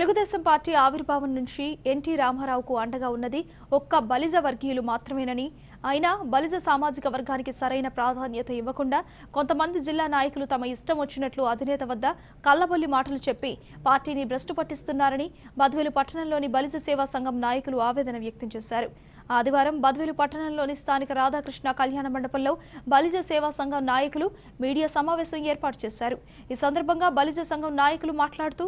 Telugu Desam party ఆవిర్భావం నుంచి NT రామారావుకు అండగా ఉన్నది ఒక్క బలిజ వర్గీయులు మాత్రమేనని, అయినా బలిజ సామాజిక వర్గానికి సరైన ప్రాధాన్యత ఇవ్వకుండా కొంతమంది జిల్లా నాయకులు తమ ఇష్టం వచ్చినట్లు అధినేత వద్ద కల్లబొల్లి మాటలు చెప్పి పార్టీని భ్రష్టు పట్టిస్తున్నారని బద్వేలు పట్టణంలోని బలిజ సేవా సంఘం నాయకులు ఆవేదన వ్యక్తం చేశారు. ఆదివారం బద్వేలు పట్టణంలోని స్థానిక రాధాకృష్ణ కళ్యాణ మండపంలో బలిజ సేవా సంఘం నాయకులు మీడియా సమావేశం ఏర్పాటు చేశారు. ఈ సందర్భంగా బలిజ సంఘం నాయకులు మాట్లాడుతూ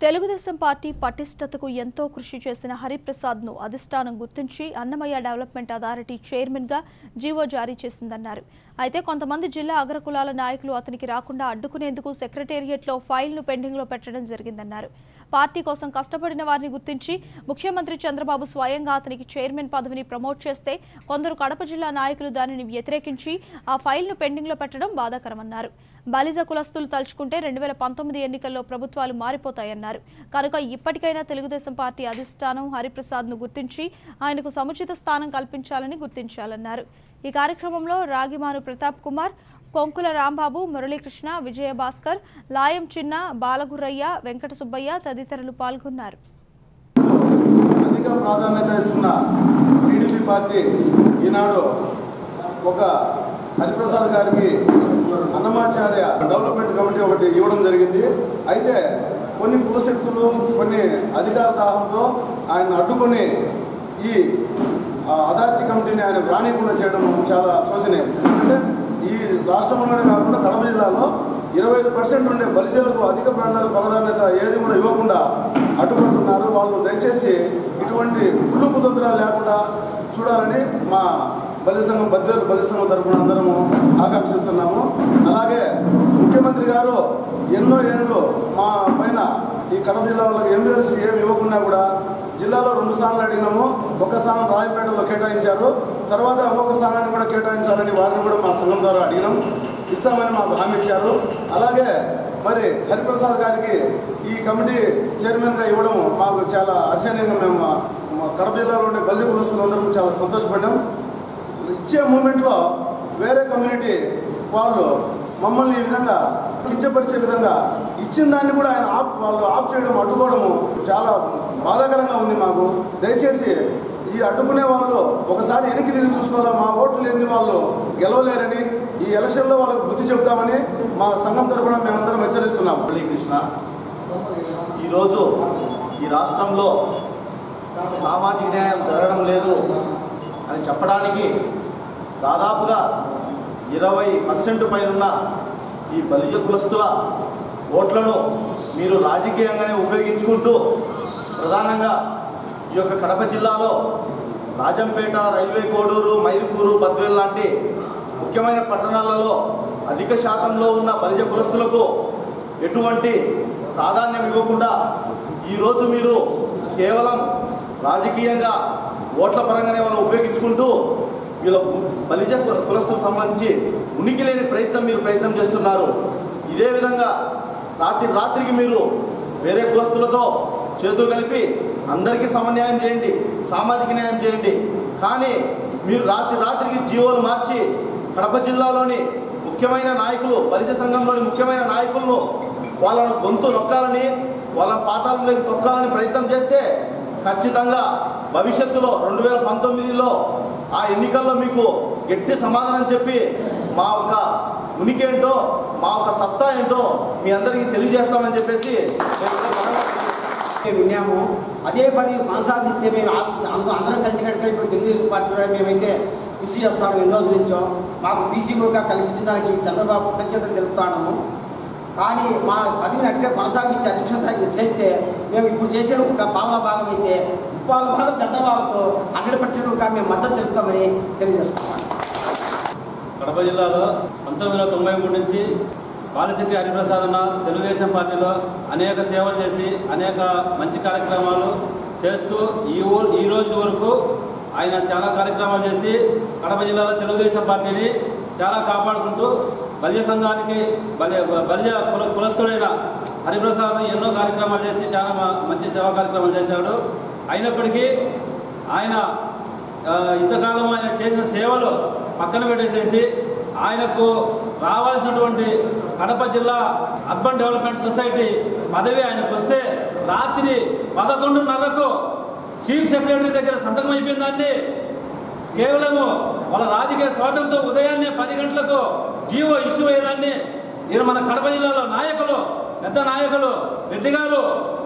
తెలుగుదేశం పార్టీ పటిష్టతకు ఎంతో కృషి చేసిన హరిప్రసాద్ను అధిష్టానం గుర్తించి అన్నమయ్య డెవలప్మెంట్ అథారిటీ చైర్మన్గా జీవో జారీ చేసిందన్నారు. అయితే కొంతమంది జిల్లా అగ్రకులాల నాయకులు అతనికి రాకుండా అడ్డుకునేందుకు సెక్రటేరియట్లో ఫైల్ను పెండింగ్లో పెట్టడం జరిగిందన్నారు. పార్టీ కోసం కష్టపడిన వారిని గుర్తించి ముఖ్యమంత్రి చంద్రబాబు స్వయంగా అతనికి చైర్మన్ పదవిని ప్రమోట్ చేస్తే కొందరు కడప జిల్లా నాయకులు దానిని వ్యతిరేకించి ఆ ఫైల్ను పెండింగ్లో పెట్టడం బాధాకరమన్నారు. బలిజ కులస్తులు తలుచుకుంటే 2019 ఎన్నికల్లో ప్రభుత్వాలు మారిపోతాయన్నారు. కనుక ఇప్పటికైనా తెలుగుదేశం పార్టీ అధిష్టానం హరిప్రసాద్ను గుర్తించి ఆయనకు సముచిత స్థానం కల్పించాలని గుర్తించాలన్నారు. ఈ కార్యక్రమంలో రాగిమాను ప్రతాప్ కుమార్, కొంకుల రాంబాబు, మురళీకృష్ణ, విజయభాస్కర్, లాయం చిన్న, బాలగుర్రయ్య, వెంకట సుబ్బయ్య తదితరులు పాల్గొన్నారు. అధిక ప్రాధాన్యత ఇస్తున్న టీడీపీ పార్టీ ఈనాడు ఒక హరిప్రసాద్ గారికి అన్నమాచార్య డెవలప్మెంట్ కమిటీ ఒకటి ఇవ్వడం జరిగింది. అయితే కొన్ని కులశక్తులు కొన్ని అధికార దాహంతో ఆయన అడ్డుకొని ఈ అథారిటీ కమిటీని ఆయన రానికుండా చేయడం చాలా శోచనీయం. ఎందుకంటే ఈ రాష్ట్రంలోనే కాకుండా కడప జిల్లాలో 25% ఉండే బలిజలకు అధిక ప్రాధాన్యత ఏది కూడా ఇవ్వకుండా అడ్డుపడుతున్నారు. వాళ్ళు దయచేసి ఇటువంటి కుళ్ళు కుతంత్రాలు లేకుండా చూడాలని మా బలిజ సంఘం బద్వేలు బలిజ సంఘం తరఫున అందరము ఆకాంక్షిస్తున్నాము. అలాగే ముఖ్యమంత్రి గారు ఎన్నో ఏళ్ళు మా పైన ఈ కడప జిల్లా వాళ్ళకి ఎమ్మెల్సీ ఏమి ఇవ్వకుండా కూడా జిల్లాలో 2 స్థానాలు అడిగినాము. ఒక స్థానం రాయపేటలో కేటాయించారు. తర్వాత ఇంకొక స్థానాన్ని కూడా కేటాయించాలని వారిని కూడా మా సంఘం ద్వారా అడిగినాం. ఇస్తామని మాకు హామీ ఇచ్చారు. అలాగే మరి హరిప్రసాద్ గారికి ఈ కమిటీ చైర్మన్గా ఇవ్వడం మాకు చాలా హర్షణీయంగా మేము కడప జిల్లాలో ఉండే బలిజ కులస్తులందరం చాలా సంతోషపడ్డాం. ఇచ్చే మూమెంట్లో వేరే కమ్యూనిటీ వాళ్ళు మమ్మల్ని ఈ విధంగా కించపరిచే విధంగా ఇచ్చిన దాన్ని కూడా ఆయన వాళ్ళు ఆప్ చేయడం అడ్డుకోవడము చాలా బాధాకరంగా ఉంది మాకు. దయచేసి ఈ అడ్డుకునే వాళ్ళు ఒకసారి వెనక్కి తిరిగి చూసుకోవాలా. మా ఓట్లు లేని వాళ్ళు గెలవలేరని ఈ ఎలక్షన్లో వాళ్ళకు బుద్ధి చెప్తామని మా సంఘం తరఫున మేమందరం హెచ్చరిస్తున్నాం. మురళీకృష్ణ, ఈరోజు ఈ రాష్ట్రంలో సామాజిక న్యాయం జరగడం లేదు అని చెప్పడానికి దాదాపుగా 20% పైన ఈ బలిజ కులస్తుల ఓట్లను మీరు రాజకీయంగానే ఉపయోగించుకుంటూ ప్రధానంగా ఈ యొక్క కడప జిల్లాలో రాజంపేట, రైల్వే కోడూరు, మైదుకూరు, బద్వేలు లాంటి ముఖ్యమైన పట్టణాలలో అధిక శాతంలో ఉన్న బలిజ కులస్తులకు ఎటువంటి ప్రాధాన్యం ఇవ్వకుండా ఈరోజు మీరు కేవలం రాజకీయంగా ఓట్ల పరంగానే వాళ్ళు ఉపయోగించుకుంటూ వీళ్ళ బలిజ కులస్తులకు సంబంధించి ఉనికి లేని ప్రయత్నం చేస్తున్నారు. ఇదే విధంగా రాత్రికి మీరు వేరే కులస్తులతో చేతులు కలిపి అందరికీ సమన్యాయం చేయండి, సామాజిక న్యాయం చేయండి. కానీ మీరు రాత్రికి జీవోలు మార్చి కడప జిల్లాలోని ముఖ్యమైన నాయకులు, బలిజ సంఘంలోని ముఖ్యమైన నాయకులను వాళ్ళను గొంతు నొక్కాలని, వాళ్ళ పాతాళంలోకి తొక్కాలని ప్రయత్నం చేస్తే ఖచ్చితంగా భవిష్యత్తులో 2019లో ఆ ఎన్నికల్లో మీకు గట్టి సమాధానం చెప్పి మా ఒక ఉనికి ఏంటో, మా ఒక సత్తా ఏంటో మీ అందరికీ తెలియజేస్తామని చెప్పేసి విన్నాము. అదే పని కొనసాగిస్తే మేము అందరం కలిసికట్టుగా ఇప్పుడు తెలుగుదేశం పార్టీలో మేమైతే కృషి చేస్తాము. ఎన్నో రోజుల నుంచో మాకు బీసీ కూడా కల్పించడానికి చంద్రబాబు కృతజ్ఞతలు తెలుపుతాము. కానీ మా పదవిని అట్టే కొనసాగించి అధిక్షత చేస్తే మేము ఇప్పుడు చేసే ఒక భాగం అయితే 30% చంద్రబాబుకు 100% మేము మద్దతు తెలుపుతామని తెలియజేస్తున్నాం. కడప జిల్లాలో 1993 నుంచి బాలశెట్టి హరిప్రసాద్ అన్న తెలుగుదేశం పార్టీలో అనేక సేవలు చేసి అనేక మంచి కార్యక్రమాలు చేస్తూ ఈ రోజు వరకు ఆయన చాలా కార్యక్రమాలు చేసి కడప జిల్లాలో తెలుగుదేశం పార్టీని చాలా కాపాడుకుంటూ బలిజ సంఘానికి బలిజ కులస్తుడైన హరిప్రసాద్ ఎన్నో కార్యక్రమాలు చేసి చాలా మంచి సేవా కార్యక్రమాలు చేశాడు. అయినప్పటికీ ఆయన ఇంతకాలం ఆయన చేసిన సేవలు పక్కన పెట్టేసేసి ఆయనకు రావాల్సినటువంటి కడప జిల్లా అర్బన్ డెవలప్మెంట్ సొసైటీ పదవి ఆయనకు వస్తే రాత్రి 11:30కు చీఫ్ సెక్రటరీ దగ్గర సంతకం అయిపోయిందాన్ని కేవలము వాళ్ళ రాజకీయ స్వార్థంతో ఉదయాన్నే 10 గంటలకు జీవో ఇష్యూ అయ్యేదాన్ని ఈయన మన కడప జిల్లాలో నాయకులు, పెద్ద నాయకులు రెడ్డి గారు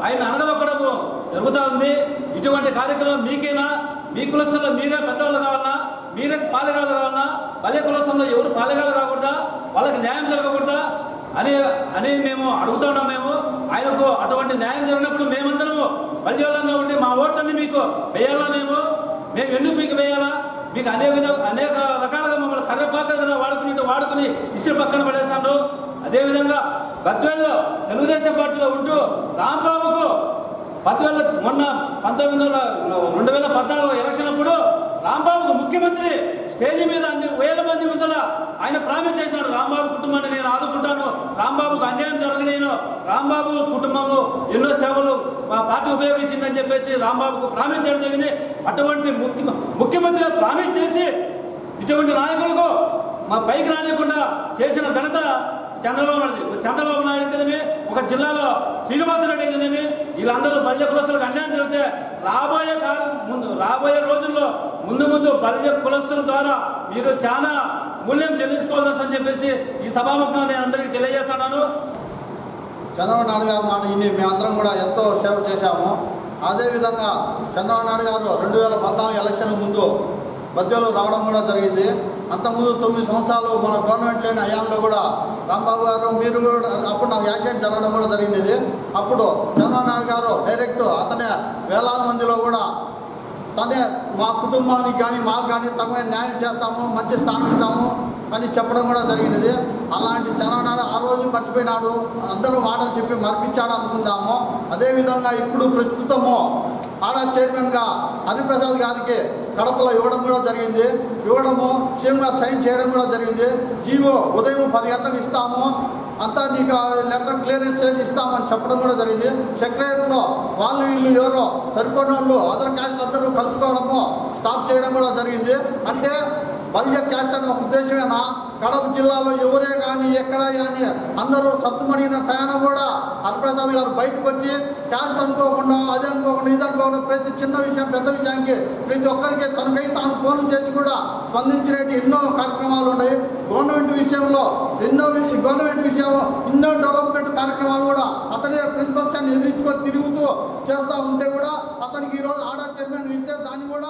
ఆయన అనగదొక్కడము జరుగుతూ ఉంది. ఇటువంటి కార్యక్రమం మీకైనా, మీ కులస్థంలో మీరే పెద్దవాళ్ళు కావాలన్నా, మీరే పాలెగాలు కావాలన్నా, పల్లె కులస్థంలో ఎవరు పాలెగాలు కాకూడదా, వాళ్ళకి న్యాయం జరగకూడదా అని మేము అడుగుతున్నాం. మేము ఆయనకు అటువంటి న్యాయం జరిగినప్పుడు మేమందరము బలిజోళ్ళంగా ఉండి మా ఓట్లన్నీ మీకు వేయాలా? మేము ఎందుకు మీకు వేయాలా? మీకు అనేక రకాలుగా మమ్మల్ని కర్రపాకలు కదా వాడుకుని ఇసురు పక్కన పడేశాను. అదేవిధంగా బద్వేల్లో తెలుగుదేశం పార్టీలో ఉంటూ రాంబాబుకు బద్వేల్లో మొన్న 2014 ఎలక్షన్ అప్పుడు రాంబాబుకు ముఖ్యమంత్రి స్టేజ్ మీద అన్ని వేల మంది ముందర ఆయన ప్రామిస్ చేసినాడు, రాంబాబు కుటుంబాన్ని నేను ఆదుకుంటాను, రాంబాబుకు అన్యాయం జరగలేను, రాంబాబు కుటుంబము ఎన్నో సేవలు మా పార్టీ ఉపయోగించిందని చెప్పేసి రాంబాబుకు ప్రామిస్ చేయడం జరిగింది. అటువంటి ముఖ్యమంత్రి ప్రామిస్ చేసి ఇటువంటి నాయకులకు మా పైకి రానియకుండా చేసిన ఘనత చంద్రబాబు నాయుడు అయితేనేమి, ఒక జిల్లాలో శ్రీనివాసరెడ్డి అయితేనేమి, వీళ్ళందరూ బలిజ కులస్తులకు అన్యాయం జరిగితే రాబోయే రోజుల్లో ముందు బలిజ కులస్తుల ద్వారా మీరు చాలా మూల్యం చెల్లించుకోవాలని చెప్పేసి ఈ సభాముఖంగా నేను అందరికీ తెలియజేస్తున్నాను. చంద్రబాబు నాయుడు గారి మాట విని మేమందరం కూడా ఎంతో సేవ చేశాము. అదేవిధంగా చంద్రబాబు నాయుడు గారు 2014 ఎలక్షన్ ముందు బద్వేలు రావడం కూడా జరిగింది. అంతకుముందు 9 సంవత్సరాలు మన గవర్నమెంట్ లేని హయాంలో కూడా రాంబాబు గారు మీరు కూడా అప్పుడు నాకు యాక్సిడెంట్ జరగడం కూడా జరిగినది. అప్పుడు చంద్రబాబు నాయుడు గారు డైరెక్ట్ అతనే వేలాది మందిలో కూడా తనే మా కుటుంబానికి కానీ మాకు కానీ తగిన న్యాయం చేస్తాము, మంచి స్థానం ఇస్తాము అని చెప్పడం కూడా జరిగినది. అలాంటి చంద్రబాబు నాయుడు ఆ రోజు మర్చిపోయినాడు, అందరూ మాటలు చెప్పి మర్పించాడు అనుకుందాము. అదేవిధంగా ఇప్పుడు ప్రస్తుతము ఆడా చైర్మన్గా హరిప్రసాద్ గారికి కడపలో ఇవ్వడం కూడా జరిగింది. సీఎం గారు సైన్ చేయడం కూడా జరిగింది. జీవో ఉదయం 10 గంటలకు ఇస్తాము, అంతా నీకు లెటర్ క్లియరెన్స్ చేసి ఇస్తామని చెప్పడం కూడా జరిగింది. సెక్రటరీలో వీళ్ళు ఎవరో సరిపోయిన వాళ్ళు అదర్ క్యాస్ట్ అందరూ కలుసుకోవడము స్టాప్ చేయడం కూడా జరిగింది. అంటే బలిజ క్యాస్ట్ అనే ఒక ఉద్దేశమేనా? కడప జిల్లాలో ఎవరే కానీ ఎక్కడ కానీ అందరూ సత్తుమడిగిన టైం కూడా హరిప్రసాద్ గారు బయటకు వచ్చి క్యాస్ట్ అనుకోకుండా అది అనుకోకుండా ఇది అనుకోకుండా ప్రతి చిన్న విషయం పెద్ద విషయానికి ప్రతి ఒక్కరికి తనకై తాను ఫోన్లు చేసి కూడా స్పందించినట్టు ఎన్నో కార్యక్రమాలు ఉన్నాయి. గవర్నమెంట్ విషయంలో ఎన్నో డెవలప్మెంట్ కార్యక్రమాలు కూడా అతనే ప్రతిపక్షాన్ని ఎదిరించుకొని తిరుగుతూ చేస్తూ ఉంటే కూడా అతనికి ఈరోజు ఆడా చైర్మన్ ఇస్తే దాన్ని కూడా